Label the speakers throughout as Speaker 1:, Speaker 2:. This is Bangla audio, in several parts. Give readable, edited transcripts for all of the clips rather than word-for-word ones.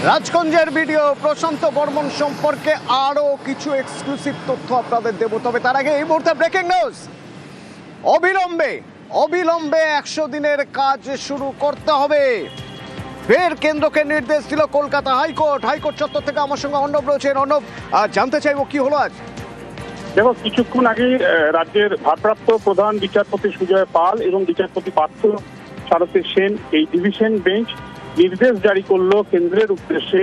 Speaker 1: রাজগঞ্জের ভিডিও প্রশান্ত বর্মন সম্পর্কে আরো কিছু এক্সক্লুসিভ তথ্য আপনাদের দেব, তবে তার আগে এই মুহূর্তে ব্রেকিং নিউজ। অবিলম্বে 100 দিনের কাজ শুরু করতে হবে, ফের কেন্দ্রকে নির্দেশ দিল কলকাতা হাইকোর্ট চত্বর থেকে আমার সঙ্গে অর্ণব রয়েছেন। অর্ণব, জানতে চাইবো কি হলো আজ?
Speaker 2: দেখো, কিছুক্ষণ আগে রাজ্যের ভারপ্রাপ্ত প্রধান বিচারপতি সুজয় পাল এবং বিচারপতি পার্থ সারথী সেন এই ডিভিশন বেঞ্চ নির্দেশ জারি করলো কেন্দ্রের উদ্দেশ্যে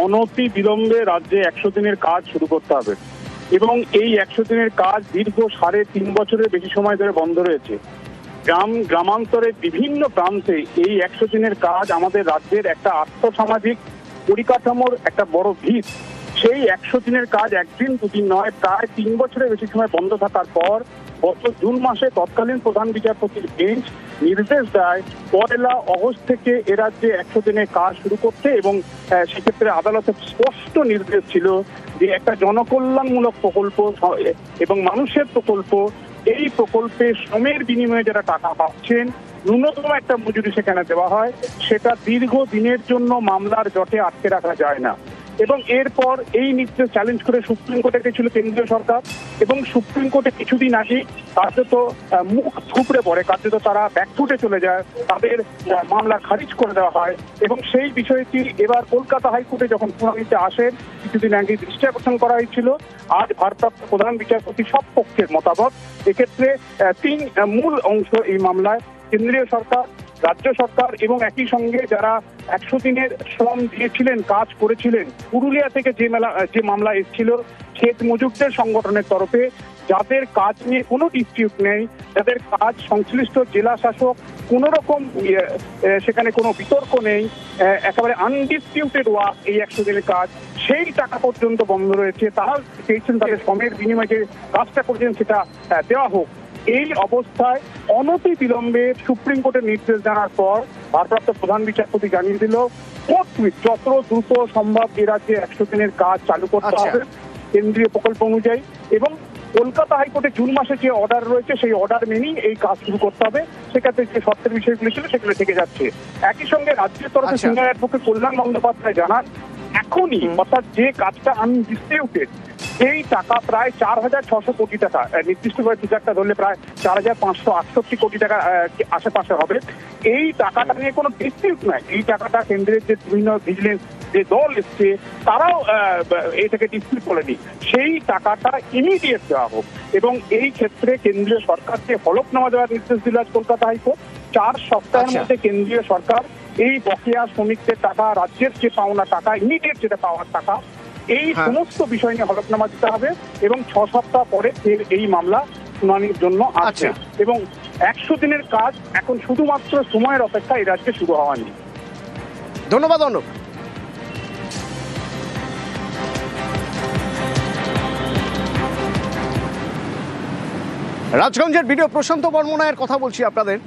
Speaker 2: অনতি বিলম্বে রাজ্যে 100 দিনের কাজ শুরু করতে হবে। এবং এই 100 দিনের কাজ দীর্ঘ 3.5 বছরের বেশি সময় ধরে বন্ধ রয়েছে। গ্রামান্তরের বিভিন্ন প্রান্তে এই 100 দিনের কাজ আমাদের রাজ্যের একটা আর্থসামাজিক পরিকাঠামোর একটা বড় ভিত। সেই 100 দিনের কাজ একদিন দুদিন নয়, প্রায় 3 বছরের বেশি সময় বন্ধ থাকার পর গত জুন মাসে তৎকালীন প্রধান বিচারপতির বেঞ্চ নির্দেশ দেয় 1 অগস্ট থেকে এ রাজ্যে 100 দিনের কাজ শুরু করতে। এবং সেক্ষেত্রে আদালতের স্পষ্ট নির্দেশ ছিল যে একটা জনকল্যাণমূলক প্রকল্প এবং মানুষের প্রকল্প, এই প্রকল্পে শ্রমের বিনিময়ে যারা টাকা পাচ্ছেন ন্যূনতম একটা মজুরি সেখানে দেওয়া হয়, সেটা দীর্ঘ দিনের জন্য মামলার জটে আটকে রাখা যায় না। এবং এরপর এই নির্দেশ চ্যালেঞ্জ করে সুপ্রিম কোর্টে গেছিল কেন্দ্রীয় সরকার, এবং সুপ্রিম কোর্টে কিছুদিন আগে কার্যত মুখ থুবড়ে পড়ে, কার্যত তারা ব্যাকফুটে চলে যায়, তাদের মামলা খারিজ করে দেওয়া হয়। এবং সেই বিষয়টি এবার কলকাতা হাইকোর্টে যখন শুনানিতে আসেন, কিছুদিন আগে দৃষ্টি আকর্ষণ করা হয়েছিল। আজ ভারপ্রাপ্ত প্রধান বিচারপতি সব পক্ষের মতামত, এক্ষেত্রে 3 মূল অংশ এই মামলায়। কেন্দ্রীয় সরকার, রাজ্য সরকার এবং একই সঙ্গে যারা 100 দিনের শ্রম দিয়েছিলেন, কাজ করেছিলেন, পুরুলিয়া থেকে যে মামলা এসেছিল ক্ষেত মজুরদের সংগঠনের তরফে, যাদের কাজ নিয়ে কোনো ডিসপিউট নেই, যাদের কাজ সংশ্লিষ্ট জেলা শাসক কোনো রকম সেখানে কোনো বিতর্ক নেই, একেবারে আনডিসপিউটেড ওয়ার্ক এই 100 দিনের কাজ, সেই টাকা পর্যন্ত বন্ধ রয়েছে। তারা চেয়েছেন তাদের শ্রমের বিনিময়ে যে কাজটা করছেন সেটা দেওয়া হোক। এই অবস্থায় অনতি বিলম্বে সুপ্রিম কোর্টের নির্দেশ জানার পর ভারপ্রাপ্ত প্রধান বিচারপতি জানিয়ে দিল যত দ্রুত সম্ভব এ রাজ্যে 100 দিনের কাজ চালু করতে হবে কেন্দ্রীয় প্রকল্প অনুযায়ী। এবং কলকাতা হাইকোর্টে জুন মাসে যে অর্ডার রয়েছে সেই অর্ডার মেনেই এই কাজ শুরু করতে হবে, সেক্ষেত্রে যে শর্তের বিষয়গুলি ছিল সেগুলো থেকে যাচ্ছে। একই সঙ্গে রাজ্যের তরফে সিনিয়র অ্যাডভোকেট কল্যাণ বন্দ্যোপাধ্যায় জানান এখনই, অর্থাৎ যে কাজটা আনডিসপিউটেড, এই টাকা প্রায় 4,600 কোটি টাকা, নির্দিষ্টভাবে ফিগারটা ধরলে প্রায় 4,568 কোটি টাকা আশেপাশে হবে। এই টাকাটা নিয়ে কোনো ডিসপিউট নাই, এই টাকাটা কেন্দ্রের যে বিভিন্ন ভিজিলেন্স যে দল এসছে তারাও এটাকে ডিসপিউট করেনি, সেই টাকাটা ইমিডিয়েট দেওয়া হোক। এবং এই ক্ষেত্রে কেন্দ্রীয় সরকারকে হলফনামা দেওয়ার নির্দেশ দিল আজ কলকাতা হাইকোর্ট। 4 সপ্তাহের মধ্যে কেন্দ্রীয় সরকার এই বকেয়া শ্রমিকদের টাকা, রাজ্যের যে পাওনা টাকা, ইমিডিয়েট যেটা পাওয়ার টাকা, এই সমস্ত বিষয় নিয়ে হলফনামা দিতে হবে। এবং 6 সপ্তাহ পরে এই মামলা শুনানির জন্য আসছে। এবং 100 দিনের কাজ এখন শুধুমাত্র সময়ের অপেক্ষা, এই রাজ্যে শুরু হওয়া নেই।
Speaker 1: ধন্যবাদ অর্ণব। রাজগঞ্জের ভিডিও প্রশান্ত বর্মনের কথা বলছি আপনাদের,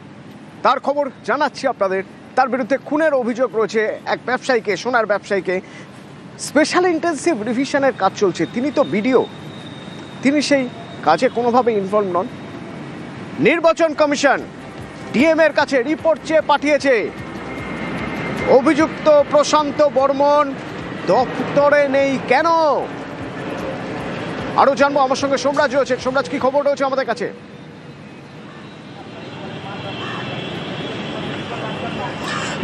Speaker 1: তার খবর জানাচ্ছি আপনাদের। তার বিরুদ্ধে খুনের অভিযোগ রয়েছে এক ব্যবসায়ীকে, সোনার ব্যবসায়ীকে। স্পেশাল ইন্টেন্সিভ রিভিশনের কাজ চলছে, তিনি তো ভিডিও, তিনি সেই কাজে কোনোভাবে ইনভলভ নন। নির্বাচন কমিশন ডিএম এর কাছে রিপোর্ট চেয়ে পাঠিয়েছে। অভিযুক্ত প্রশান্ত বর্মন দপ্তরে নেই কেন? আরো জানবো, আমার সঙ্গে সোমরাজ রয়েছে। সোমরাজ, কি খবর রয়েছে আমাদের কাছে?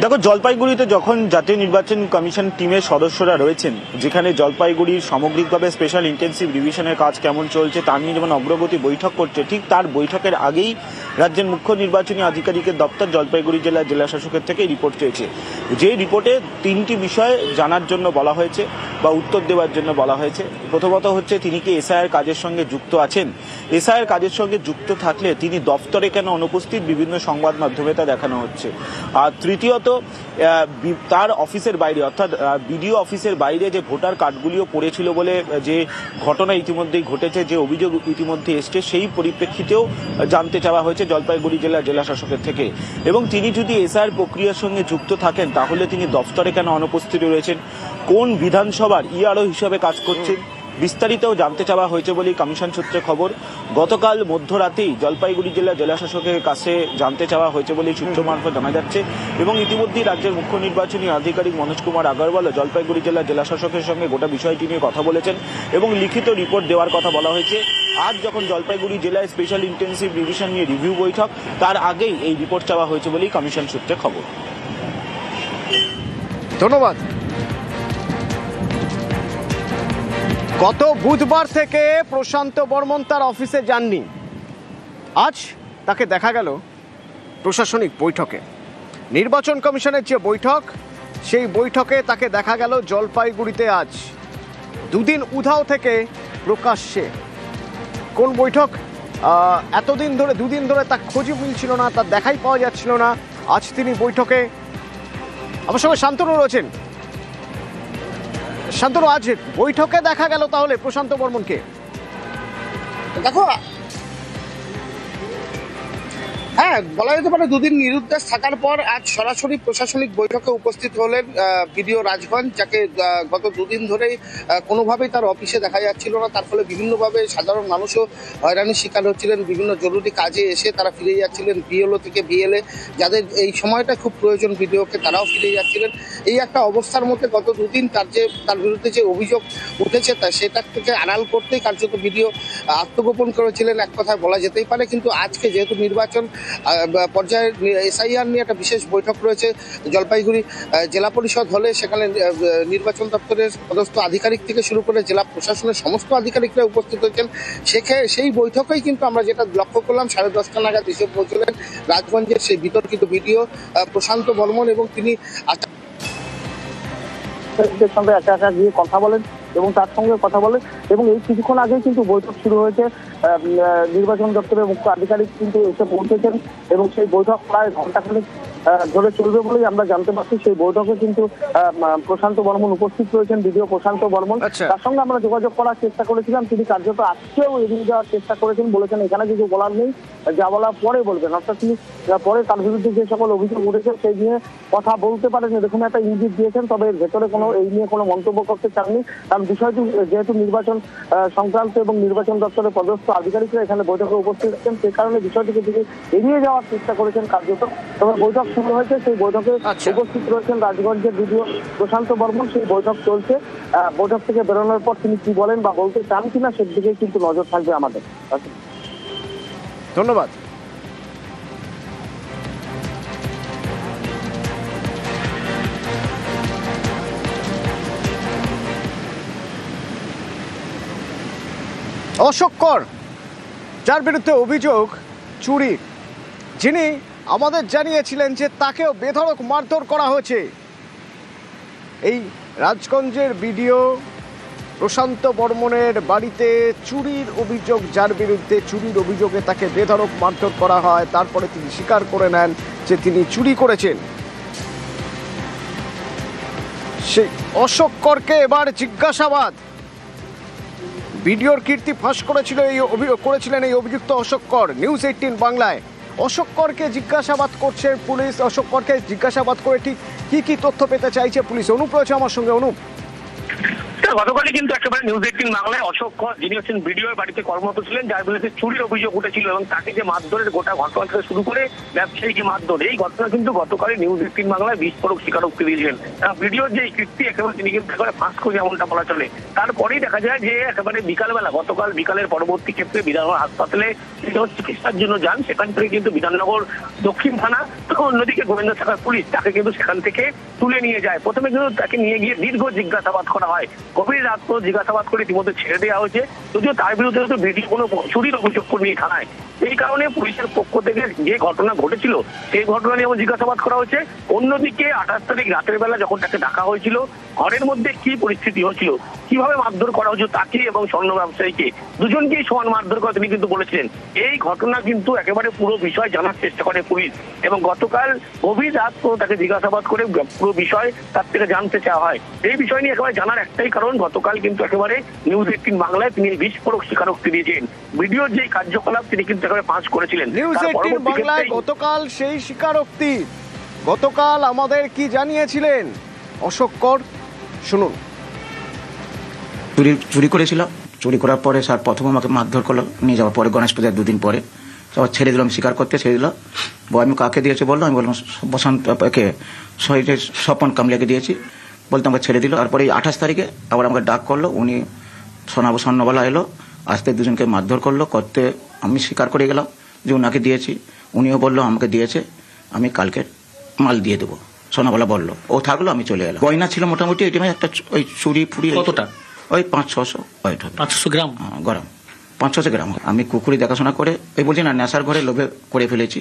Speaker 3: দেখো, জলপাইগুড়িতে যখন জাতীয় নির্বাচন কমিশন টিমের সদস্যরা রয়েছেন, যেখানে জলপাইগুড়ির সামগ্রিকভাবে স্পেশাল ইন্টেন্সিভ রিভিশনের কাজ কেমন চলছে তা নিয়ে যেমন অগ্রগতি বৈঠক করছে, ঠিক তার বৈঠকের আগেই রাজ্যের মুখ্য নির্বাচনী আধিকারিকের দপ্তর জলপাইগুড়ি জেলা শাসকের থেকে রিপোর্ট চেয়েছে। যে রিপোর্টে 3টি বিষয় জানার জন্য বলা হয়েছে বা উত্তর দেওয়ার জন্য বলা হয়েছে। প্রথমত হচ্ছে, তিনি কি এসআইআর কাজের সঙ্গে যুক্ত আছেন? এসআইআর কাজের সঙ্গে যুক্ত থাকলে তিনি দপ্তরে কেন অনুপস্থিত? বিভিন্ন সংবাদ মাধ্যমে তা দেখানো হচ্ছে। আর তৃতীয়ত, তার অফিসের বাইরে, অর্থাৎ বিডিও অফিসের বাইরে যে ভোটার কার্ডগুলিও পড়েছিল বলে যে ঘটনা ইতিমধ্যেই ঘটেছে, যে অভিযোগ ইতিমধ্যে এসছে, সেই পরিপ্রেক্ষিতেও জানতে চাওয়া হয়েছে জলপাইগুড়ি জেলা শাসকের থেকে। এবং তিনি যদি এসআইআর প্রক্রিয়ার সঙ্গে যুক্ত থাকেন তাহলে তিনি দফতরে কেন অনুপস্থিত রয়েছেন? কোন বিধানসভার ইআরও হিসাবে কাজ করছেন? বিস্তারিত জানতে চাওয়া হয়েছে বলেই কমিশন সূত্রে খবর। গতকাল মধ্যরাতেই জলপাইগুড়ি জেলা শাসকের কাছে জানতে চাওয়া হয়েছে বলেই সূত্র মারফত জানা যাচ্ছে এবং ইতিমধ্যেই রাজ্যের মুখ্য নির্বাচনী আধিকারিক মনোজ কুমার আগরওয়াল জলপাইগুড়ি জেলা শাসকের সঙ্গে গোটা বিষয়টি নিয়ে কথা বলেছেন এবং লিখিত রিপোর্ট দেওয়ার কথা বলা হয়েছে। আজ যখন জলপাইগুড়ি জেলায় স্পেশাল ইন্টেন্সিভ রিভিশন নিয়ে রিভিউ বৈঠক, তার আগেই এই রিপোর্ট চাওয়া হয়েছে বলেই কমিশন সূত্রে খবর।
Speaker 1: ধন্যবাদ। গত বুধবার থেকে প্রশান্ত বর্মন তার অফিসে যাননি। আজ তাকে দেখা গেল প্রশাসনিক বৈঠকে। নির্বাচন কমিশনের যে বৈঠক, সেই বৈঠকে তাকে দেখা গেল জলপাইগুড়িতে। আজ দুদিন উধাও থেকে প্রকাশ্যে। কোন বৈঠক? দুদিন ধরে তার খোঁজই মিলছিল না, তার দেখাই পাওয়া যাচ্ছিল না। আজ তিনি বৈঠকে। আমার সঙ্গে শান্তনু রয়েছেন। শান্তনু, আজ বৈঠকে দেখা গেল তাহলে প্রশান্ত বর্মনকে।
Speaker 4: দেখো, হ্যাঁ, বলা যেতে পারে দুদিন নিরুদ্দেশ থাকার পর আজ সরাসরি প্রশাসনিক বৈঠকে উপস্থিত হলেন বিডিও রাজগঞ্জ, যাকে গত দুদিন ধরেই কোনোভাবেই তার অফিসে দেখা যাচ্ছিল না। তার ফলে বিভিন্নভাবে সাধারণ মানুষও হয়রানির শিকার হচ্ছিলেন। বিভিন্ন জরুরি কাজে এসে তারা ফিরে যাচ্ছিলেন বিএলও থেকে বিএলএ, যাদের এই সময়টা খুব প্রয়োজন বিডিওকে, তারাও ফিরে যাচ্ছিলেন। এই একটা অবস্থার মধ্যে গত দুদিন তার বিরুদ্ধে যে অভিযোগ উঠেছে সেটা থেকে আড়াল করতেই কার্যত বিডিও আত্মগোপন করেছিলেন, এক কথায় বলা যেতেই পারে। কিন্তু আজকে যেহেতু নির্বাচন পর্যায়ের এসআইআর নিয়ে একটা বিশেষ বৈঠক রয়েছে জলপাইগুড়ি জেলা পরিষদ হলে, সেখানে নির্বাচন দপ্তরের পদস্থ আধিকারিক থেকে শুরু করে জেলা প্রশাসনের সমস্ত আধিকারিকরা উপস্থিত হয়েছেন। সেই বৈঠকেই কিন্তু আমরা যেটা লক্ষ্য করলাম, 10:30 নাগাদ এসে পৌঁছলেন রাজগঞ্জের সেই বিতর্কিত ভিডিও প্রশান্ত বর্মন, এবং তিনি সঙ্গে একা একা গিয়ে কথা বলেন এবং তার সঙ্গে কথা বলেন। এবং এই কিছুক্ষণ আগেই কিন্তু বৈঠক শুরু হয়েছে। নির্বাচন দপ্তরের মুখ্য আধিকারিক কিন্তু এসে পৌঁছেছেন এবং সেই বৈঠক প্রায় ঘন্টাখানেক ধরে চলবে বলেই আমরা জানতে পারছি। সেই বৈঠকে কিন্তু প্রশান্ত বর্মন উপস্থিত রয়েছেন, বিডিও প্রশান্ত বর্মন। তার সঙ্গে আমরা যোগাযোগ করার চেষ্টা করেছিলাম। তিনি কার্যত আজকেও এড়িয়ে যাওয়ার চেষ্টা করেছেন, বলেছেন এখানে কিছু বলার নেই, যা বলা পরে বলবেন। অর্থাৎ তিনি পরে তার বিরুদ্ধে যে সকল অভিযোগ উঠেছে সেই নিয়ে কথা বলতে পারেন, এরকম একটা ইঙ্গিত দিয়েছেন। তবে এর ভেতরে এই নিয়ে কোনো মন্তব্য করতে চাননি, কারণ বিষয়টি যেহেতু নির্বাচন সংক্রান্ত এবং নির্বাচন দপ্তরের পদস্থ আধিকারিকরা এখানে বৈঠকে উপস্থিত আছেন, সে কারণে বিষয়টিকে তিনি এড়িয়ে যাওয়ার চেষ্টা করেছেন কার্যত। তবে বৈঠক শুরু হয়েছে, সেই বৈঠকে উপস্থিত রয়েছেন রাজগঞ্জের বিডিও প্রশান্ত বর্মন। সেই বৈঠক চলছে। বৈঠক থেকে বেরোনোর পর তিনি কি বলেন বা বলতে চান কিনা সেদিকে কিন্তু নজর থাকবে আমাদের।
Speaker 1: ধন্যবাদ। অশোক কর, যার বিরুদ্ধে অভিযোগ চুরি, যিনি আমাদের জানিয়েছিলেন যে তাকেও বেধড়ক মারধর করা হয়েছে। এই রাজগঞ্জের বিডিও প্রশান্ত বর্মনের বাড়িতে চুরির অভিযোগ, যার বিরুদ্ধে চুরির অভিযোগে তাকে বেধড়ক মারধর করা হয়। তারপরে তিনি স্বীকার করে নেন যে তিনি চুরি করেছেন। সেই অশোক করকে এবার জিজ্ঞাসাবাদ। ভিডিওর কীর্তি ফাঁস করেছিলেন এই অভিযুক্ত অশোক কর। নিউজ 18 বাংলায় অশোক করকে জিজ্ঞাসাবাদ করছে পুলিশ। অশোক করকে জিজ্ঞাসাবাদ করে ঠিক কি তথ্য পেতে চাইছে পুলিশ? অনুপ রয়েছে আমার সঙ্গে। অনুপ,
Speaker 5: গতকালই কিন্তু একেবারে নিউজ 18 বাংলায় অশোক কর, যিনি হচ্ছেন বিডিওর বাড়িতে কর্মরত ছিলেন, যার বিরুদ্ধে চুরির অভিযোগ উঠেছিল এবং তাকে যে মারধরের গোটা ঘটনা থেকে শুরু করে ব্যবসায়ীকে মারধর, এই ঘটনা কিন্তু গতকালই নিউজ 18 বাংলায় বিস্ফোরক স্বীকারোক্তি দিয়েছিলেন। ভিডিওর যে কীর্তি একেবারে তিনি কিন্তু একেবারে ফাঁস করে যেমনটা বলা চলে। তারপরেই দেখা যায় যে একেবারে গতকাল বিকালের পরবর্তী ক্ষেত্রে বিধাননগর হাসপাতালে চিকিৎসার জন্য যান। সেখান থেকে কিন্তু বিধাননগর দক্ষিণ থানা, অন্যদিকে গোয়েন্দা শাখার পুলিশ তাকে কিন্তু সেখান থেকে তুলে নিয়ে যায়। প্রথমে কিন্তু তাকে নিয়ে গিয়ে দীর্ঘ জিজ্ঞাসাবাদ করা হয়। গভীর রাত জিজ্ঞাসাবাদ করে ইতিমধ্যে ছেড়ে দেওয়া হয়েছে, যদিও তার বিরুদ্ধে তো ভিডিও কোনো চুরির অভিযোগ নিয়ে থানায়। এই কারণে পুলিশের পক্ষ থেকে যে ঘটনা ঘটেছিল সেই ঘটনা নিয়ে জিজ্ঞাসাবাদ করা হয়েছে। অন্যদিকে 28 তারিখ রাতের বেলা যখন তাকে ডাকা হয়েছিল, ঘরের মধ্যে কি পরিস্থিতি হচ্ছিল, কিভাবে মারধর করা হয়েছিল তাকে এবং স্বর্ণ ব্যবসায়ীকে, দুজনকেই সমান মারধর করে তিনি কিন্তু বলেছিলেন। এই ঘটনা কিন্তু একেবারে পুরো বিষয় জানার চেষ্টা করে পুলিশ এবং গতকাল গভীর রাত তাকে জিজ্ঞাসাবাদ করে পুরো বিষয় তার থেকে জানতে চাওয়া হয়। এই বিষয় নিয়ে একেবারে জানার একটাই কারণ, গতকাল কিন্তু একেবারে নিউজ 18 বাংলায় তিনি বিস্ফোরক স্বীকারোক্তি দিয়েছেন। ভিডিওর যে কার্যকলাপ তিনি কিন্তু একেবারে ফাঁস করেছিলেন।
Speaker 1: নিউজ 18 বাংলায় গতকাল সেই স্বীকারোক্তি। গতকাল আমাদের কি জানিয়েছিলেন অশোক কর, শুনুন।
Speaker 6: চুরি করেছিলাম। চুরি করার পরে স্যার প্রথম আমাকে মারধর করলো, নিয়ে যাওয়ার পরে গণেশ পূজার 2 দিন পরে আবার ছেড়ে দিলাম, স্বীকার করতে ছেড়ে দিল। আমি কাকে দিয়েছে বললো, আমি বললাম বসন্ত কে শহীদের স্বপন কামলিয়াকে দিয়েছি, বলতে আমাকে ছেড়ে দিল। তারপরে 28 তারিখে আবার আমাকে ডাক করলো, উনি স্বর্ণবালা এলো, আসতে দুজনকে মারধর করলো, করতে আমি স্বীকার করে গেলাম যে ওনাকে দিয়েছি। উনিও বললো আমাকে দিয়েছে, আমি কালকে মাল দিয়ে দেবো, সোনাবালা বললো। ও থাকলো, আমি চলে এলাম। গয়না ছিল মোটামুটি এই টাইমে একটা ওই চুরি ফুড়ি
Speaker 7: কতটা?
Speaker 6: ওই 500-600 ওইটা
Speaker 7: 500 গ্রাম।
Speaker 6: গ্রাম 500 গ্রাম। আমি কুকুরি দেখাশোনা করে ওই বলছি না নেশার ঘরে লোভে করে ফেলেছি।